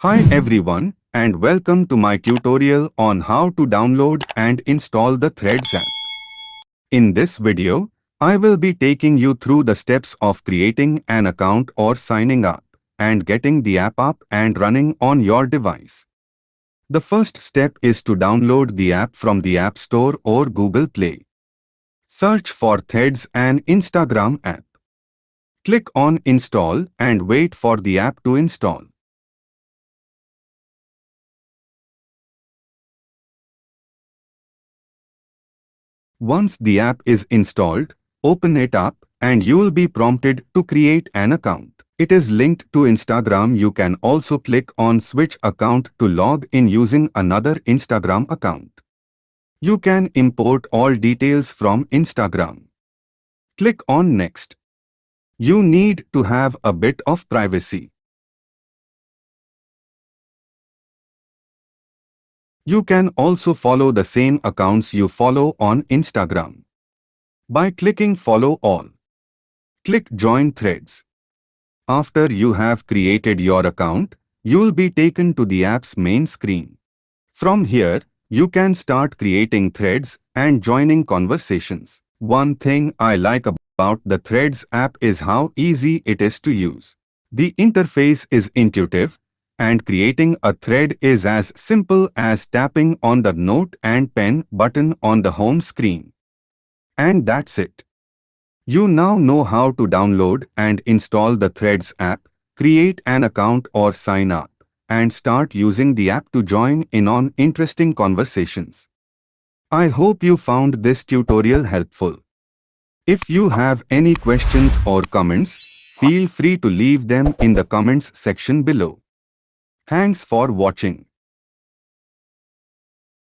Hi everyone and welcome to my tutorial on how to download and install the Threads app. In this video, I will be taking you through the steps of creating an account or signing up and getting the app up and running on your device. The first step is to download the app from the App Store or Google Play. Search for Threads, an Instagram app. Click on Install and wait for the app to install. Once the app is installed, open it up and you will be prompted to create an account. It is linked to Instagram. You can also click on Switch account to log in using another Instagram account. You can import all details from Instagram. Click on Next. You need to have a bit of privacy. You can also follow the same accounts you follow on Instagram by clicking Follow All. Click Join Threads. After you have created your account, you'll be taken to the app's main screen. From here, you can start creating threads and joining conversations. One thing I like about the Threads app is how easy it is to use. The interface is intuitive, and creating a thread is as simple as tapping on the Note and Pen button on the home screen. And that's it. You now know how to download and install the Threads app, create an account or sign up, and start using the app to join in on interesting conversations. I hope you found this tutorial helpful. If you have any questions or comments, feel free to leave them in the comments section below. Thanks for watching.